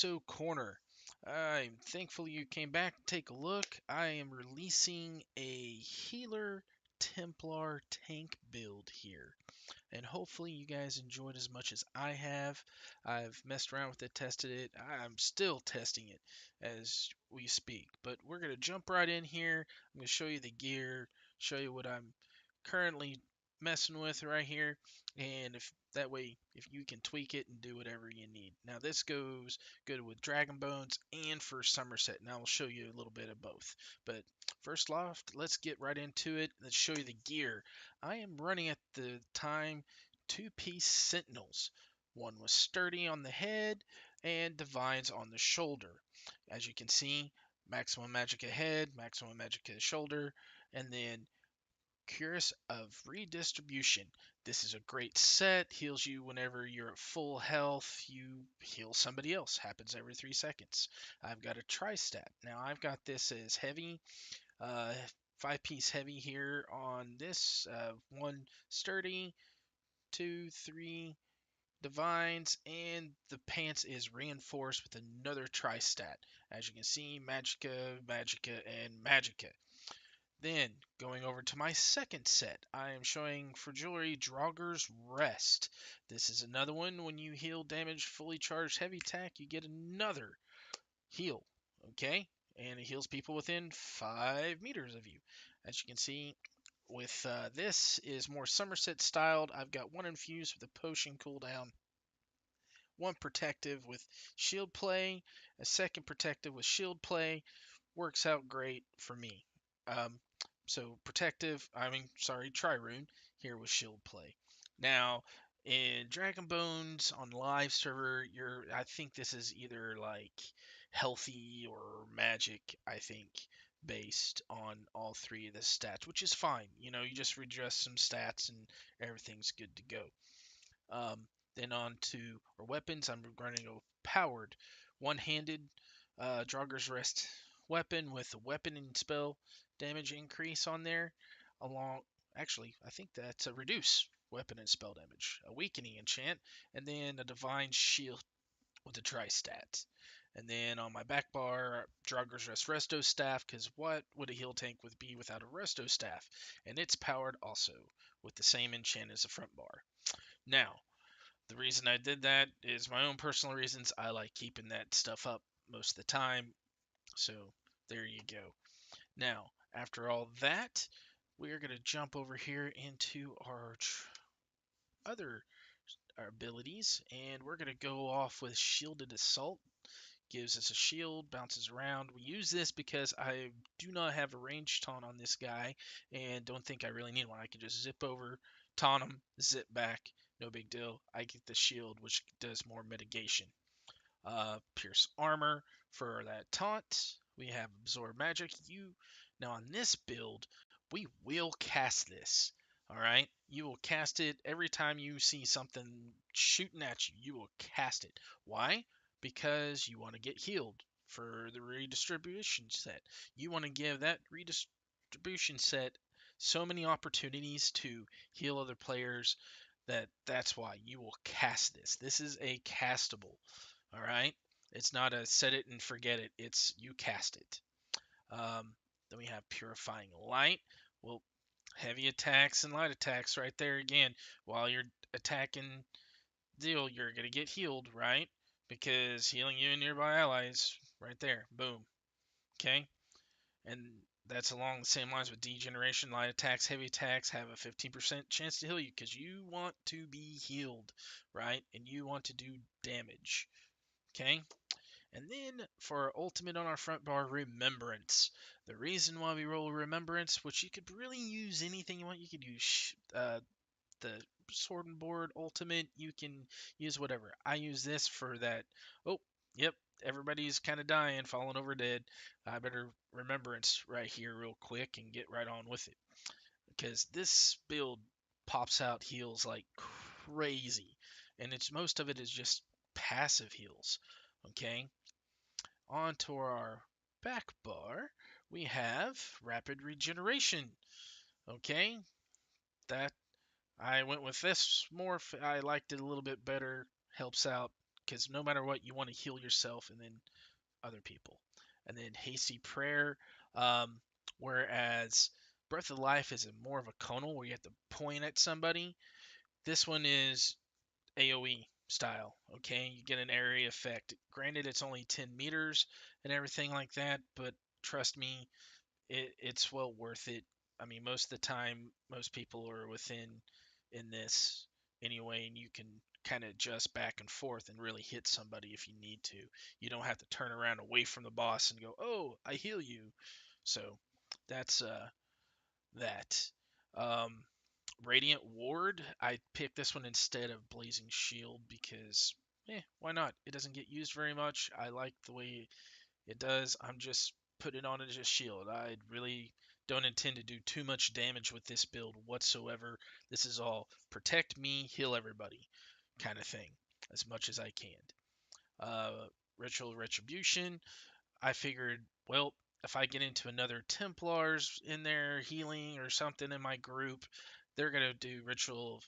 So Corner, I'm thankful you came back to take a look. I am releasing a healer Templar tank build here, and hopefully you guys enjoyed as much as I have. I've messed around with it, tested it. I'm still testing it as we speak, but we're going to jump right in here. I'm going to show you the gear, show you what I'm currently messing with right here, and if that way if you can tweak it and do whatever you need. Now this goes good with Dragonbones and for Summerset, and I'll show you a little bit of both. But first off, let's get right into it. Let's show you the gear. I am running at the time two-piece sentinels. One was sturdy on the head and divines on the shoulder. As you can see, maximum magic ahead, maximum magic at shoulder, and then Curse of Redistribution. This is a great set. Heals you whenever you're at full health. You heal somebody else. Happens every 3 seconds. I've got a tri-stat. Now I've got this as heavy. Uh, 5-piece heavy here on this. One sturdy, 2, 3 divines, and the pants is reinforced with another tri-stat. As you can see, Magicka, Magicka, and Magicka. Then, going over to my second set, I am showing for jewelry Draugr's Rest. This is another one. When you heal damage fully charged heavy attack, you get another heal. Okay? And it heals people within 5 meters of you. As you can see, with this is more Summerset styled. I've got one infused with a potion cooldown, one protective with shield play, a second protective with shield play. Works out great for me. Um, so protective, Trirune here with shield play. Now, in Dragonbones on live server, I think this is either like healthy or magic, I think, based on all three of the stats, which is fine. You just redress some stats and everything's good to go. Then on to our weapons. I'm running a powered one-handed Draugr's Rest weapon with a weapon and spell damage increase on there. Actually, I think that's a reduce weapon and spell damage, a weakening enchant, and then a divine shield with a tri-stat. And then on my back bar, Draugr's Rest Resto Staff, because what would a heal tank be without a Resto Staff? And it's powered also with the same enchant as the front bar. Now, the reason I did that is my own personal reasons. I like keeping that stuff up most of the time. So there you go. Now, after all that, we are going to jump over here into our other our abilities, and we're going to go off with Shielded Assault. Gives us a shield, bounces around. We use this because I do not have a ranged taunt on this guy, and don't think I really need one. I can just zip over, taunt him, zip back, no big deal. I get the shield, which does more mitigation. Pierce armor for that taunt. We have absorb magic. Now on this build, we will cast this. All right, you will cast it every time you see something shooting at you. You will cast it. Why? Because you want to get healed for the redistribution set. You want to give that redistribution set so many opportunities to heal other players that's why you will cast this. This is a castable. All right. It's not a set it and forget it. It's you cast it. Then we have Purifying Light. Well, heavy attacks and light attacks right there again. While you're attacking deal, you're going to get healed, right? Because healing you and nearby allies right there. Boom. Okay? And that's along the same lines with degeneration. Light attacks, heavy attacks have a 15% chance to heal you because you want to be healed, right? And you want to do damage. Okay? And then for our ultimate on our front bar, Remembrance. The reason why we roll Remembrance, which you could really use anything you want. You could use the Sword and Board ultimate. You can use whatever. I use this for that. Oh, yep. Everybody's kind of dying, falling over dead. I better Remembrance right here real quick and get right on with it. Because this build pops out heals like crazy. And most of it is just passive heals. Okay? Onto our back bar, we have Rapid Regeneration. Okay, that I went with this more. I liked it a little bit better. Helps out because no matter what, you want to heal yourself and then other people. And then hasty prayer, um, whereas breath of life is more of a conal where you have to point at somebody. This one is AoE style. Okay, you get an area effect. Granted, it's only 10 meters and everything like that, but trust me, it's well worth it. I mean, most of the time, most people are within in this anyway, and you can kind of adjust back and forth and really hit somebody if you need to. You don't have to turn around away from the boss and go, "Oh, I heal you." So that's that. Um, Radiant Ward, I picked this one instead of Blazing Shield because, why not? It doesn't get used very much. I like the way it does. I'm just putting it on as a shield. I really don't intend to do too much damage with this build whatsoever. This is all protect me, heal everybody kind of thing as much as I can. Uh, Ritual Retribution, I figured, well, if I get into another Templars in there healing or something in my group, they're going to do Ritual,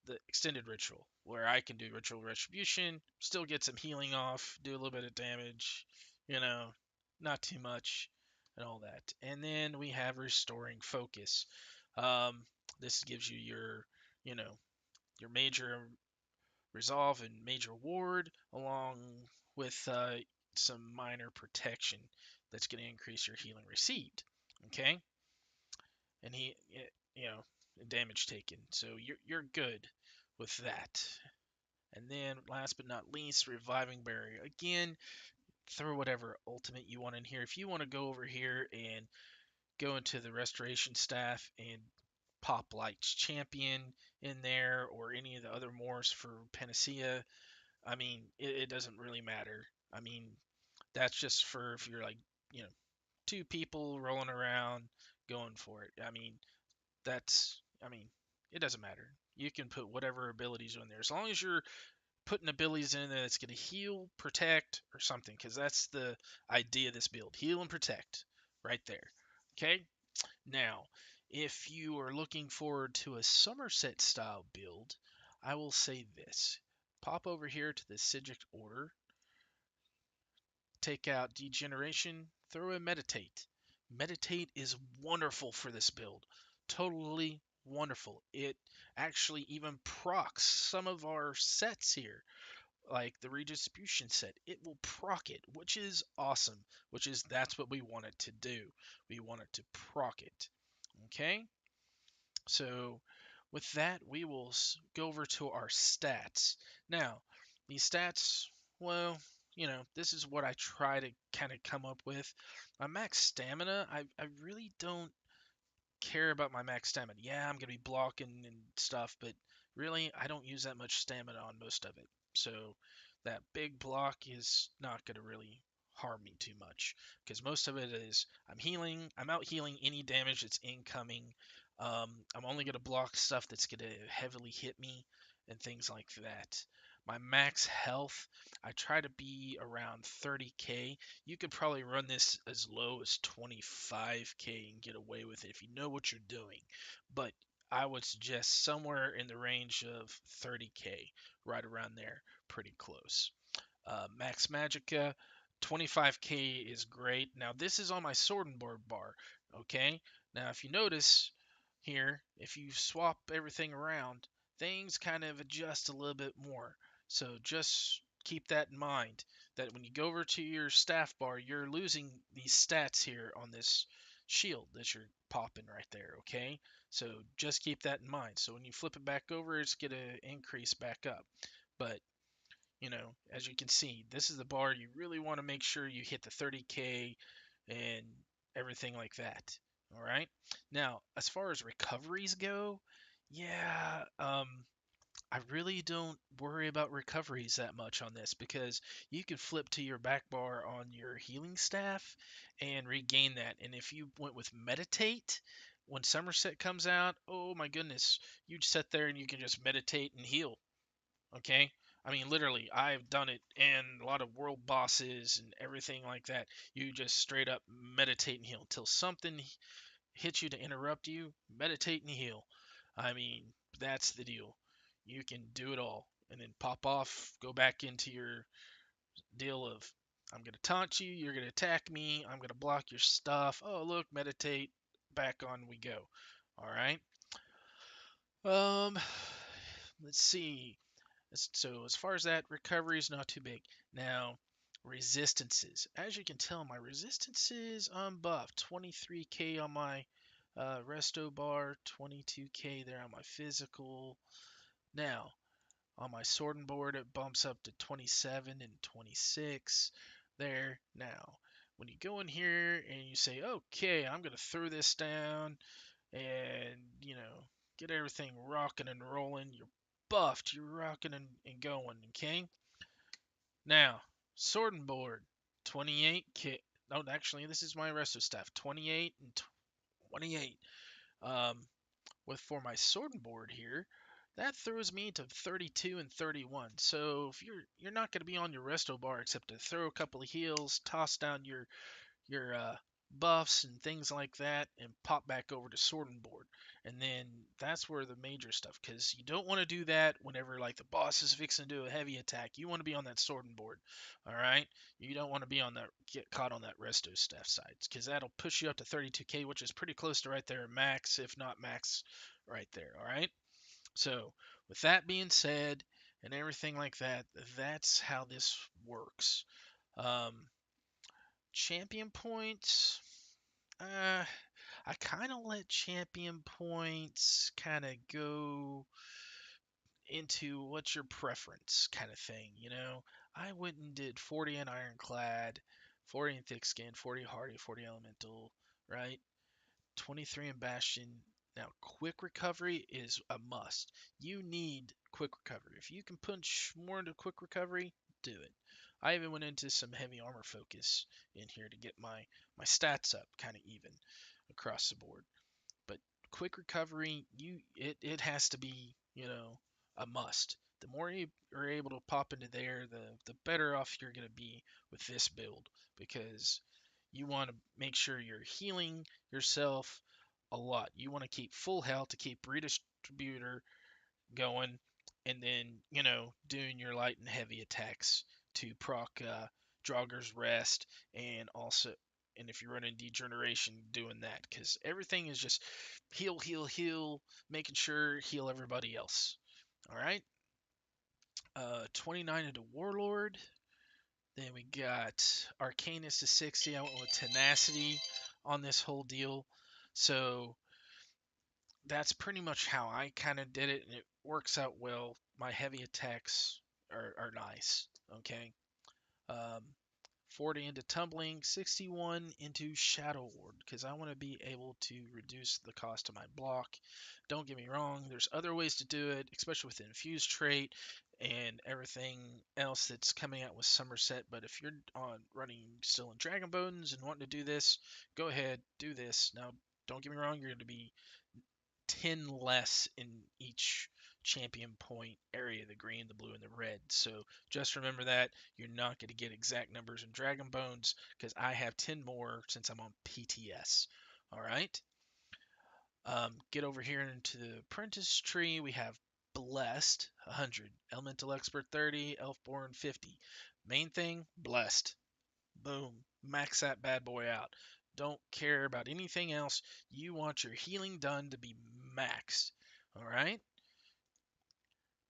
the extended Ritual, where I can do Ritual Retribution, still get some healing off, do a little bit of damage, you know, not too much, and all that. And then we have Restoring Focus. Um, this gives you your, you know, your major resolve and major ward, along with some minor protection that's going to increase your healing received. Okay, and you know, damage taken. So you're good with that. And then last but not least, reviving barrier. Again, throw whatever ultimate you want in here. If you want to go over here and go into the restoration staff and pop Light's champion in there or any of the other mores for Panacea, I mean, it doesn't really matter. I mean, that's just for if you're like, you know, two people rolling around going for it. I mean, it doesn't matter. You can put whatever abilities in there as long as you're putting abilities in there that's going to heal, protect, or something, because that's the idea of this build: heal and protect, right there. Okay. Now, if you are looking forward to a Somerset style build, I will say this: pop over here to the Sigic Order, take out Degeneration, throw in Meditate. Meditate is wonderful for this build. Totally wonderful. It actually even procs some of our sets here, like the Redistribution set. It will proc it, which is awesome, that's what we want it to do. We want it to proc it. Okay? So with that, we will go over to our stats. Now, these stats, well, this is what I try to kind of come up with. My max stamina, I really don't care about my max stamina. Yeah, I'm going to be blocking and stuff, but really, I don't use that much stamina on most of it. So that big block is not going to really harm me too much because most of it is I'm out healing any damage that's incoming. I'm only going to block stuff that's going to heavily hit me and things like that. My max health, I try to be around 30k. You could probably run this as low as 25k and get away with it if you know what you're doing. But I would suggest somewhere in the range of 30k, right around there, pretty close. Max Magica, 25k is great. Now this is on my sword and board bar. Okay. Now if you notice here, if you swap everything around, things kind of adjust a little bit more. So just keep that in mind, that when you go over to your staff bar, you're losing these stats here on this shield that you're popping right there, okay? So just keep that in mind. So when you flip it back over, it's going to increase back up. But, as you can see, this is the bar you really want to make sure you hit the 30k and everything like that. All right. Now, as far as recoveries go, yeah, I really don't worry about recoveries that much on this because you can flip to your back bar on your healing staff and regain that. And if you went with meditate, when Somerset comes out, oh my goodness, you sit there and you can just meditate and heal. Okay? I mean, literally, I've done it in a lot of world bosses and everything like that. You just straight up meditate and heal until something hits you to interrupt you. Meditate and heal. I mean, that's the deal. You can do it all. and then pop off, go back into your deal of I'm gonna taunt you, you're gonna attack me, I'm gonna block your stuff. Oh look, meditate, back on we go. All right. Um, let's see. So as far as that, recovery is not too big. Now, resistances. As you can tell, my resistances buffed. 23k on my resto bar, 22k there on my physical. Now, on my sorting board, it bumps up to 27 and 26 there. Now, when you go in here and you say, okay, I'm going to throw this down and, get everything rocking and rolling, you're buffed, you're rocking and going, okay? Now, sorting board, 28k. No, actually, this is my resto staff, 28 and 28. Um, for my sorting board here, that throws me to 32 and 31. So if you're not going to be on your resto bar except to throw a couple of heals, toss down your buffs and things like that, and pop back over to sorting board. And then that's where the major stuff, because you don't want to do that whenever like the boss is fixing to do a heavy attack. You want to be on that sorting board, all right? You don't want to be on that get caught on that resto staff side, because that'll push you up to 32k, which is pretty close to right there max, if not max, right there. All right. So with that being said, and everything like that, that's how this works. Um, champion points. I kind of let champion points kind of go into what's your preference kind of thing, I went and did 40 in ironclad, 40 in thick skin, 40 hardy, 40 elemental, right? 23 in bastion. Now, quick recovery is a must. You need quick recovery. If you can punch more into quick recovery, do it. I even went into some heavy armor focus in here to get my stats up kind of even across the board. But quick recovery, it has to be, a must. The more you are able to pop into there, the better off you're going to be with this build, because you want to make sure you're healing yourself a lot. You want to keep full health to keep redistributor going, and then, doing your light and heavy attacks to proc Draugr's Rest, and also, and if you're running Degeneration, doing that, because everything is just heal, heal, heal, making sure heal everybody else. All right. 29 into Warlord. Then we got Arcanus to 60. I went with Tenacity on this whole deal. So that's pretty much how I kind of did it, and it works out well. My heavy attacks are nice. Okay. Um, 40 into Tumbling, 61 into Shadow Ward, because I want to be able to reduce the cost of my block. Don't get me wrong, there's other ways to do it, especially with the Infused trait and everything else that's coming out with Summerset. But if you're on running still in Dragonbones and wanting to do this, go ahead, do this. Now, don't get me wrong, you're going to be 10 less in each champion point area, the green, the blue, and the red. So just remember that you're not going to get exact numbers in Dragonbones, because I have 10 more since I'm on PTS. All right. Get over here into the apprentice tree. We have Blessed 100, Elemental Expert 30, Elfborn 50. Main thing, Blessed. Boom. Max that bad boy out. Don't care about anything else. You want your healing done to be maxed. Alright?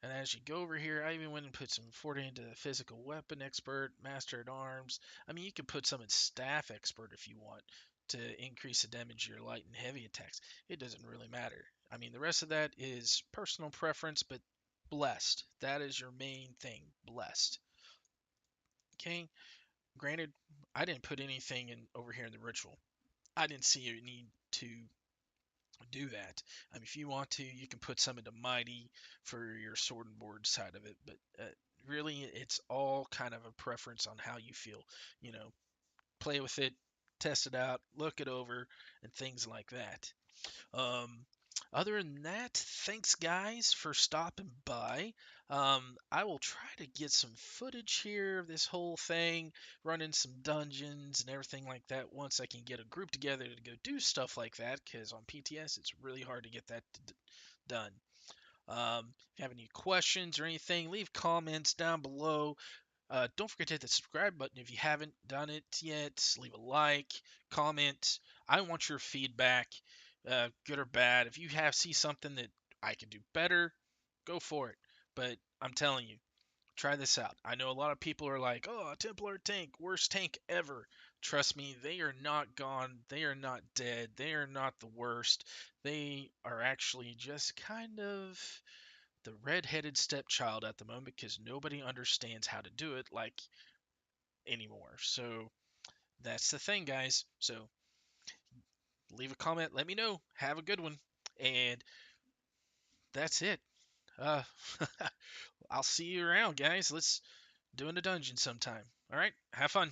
And as you go over here, I even went and put some 40 into physical weapon expert, master at arms. I mean, you could put some in staff expert if you want to increase the damage of your light and heavy attacks. It doesn't really matter. I mean, the rest of that is personal preference, but blessed. That is your main thing. Blessed. Okay? Granted, I didn't put anything in over here in the ritual. I didn't see a need to do that. If you want to, you can put some into mighty for your sword and board side of it, but really, it's all kind of a preference on how you feel. You know, play with it, test it out, look it over, and things like that. Um, Other than that, thanks guys for stopping by. I will try to get some footage here of this whole thing, running some dungeons and everything like that once I can get a group together to go do stuff like that, because on PTS it's really hard to get that done. If you have any questions or anything, leave comments down below. Don't forget to hit the subscribe button if you haven't done it yet. Leave a like, comment. I want your feedback, good or bad. If you see something that I can do better, go for it. But I'm telling you, try this out. I know a lot of people are like, "Oh, a Templar tank, worst tank ever." Trust me, they are not gone. They are not dead. They are not the worst. They are actually just kind of the red-headed stepchild at the moment because nobody understands how to do it like anymore. So that's the thing, guys. So leave a comment, let me know. Have a good one, and that's it. Uh, I'll see you around, guys. Let's do in a dungeon sometime. All right, have fun.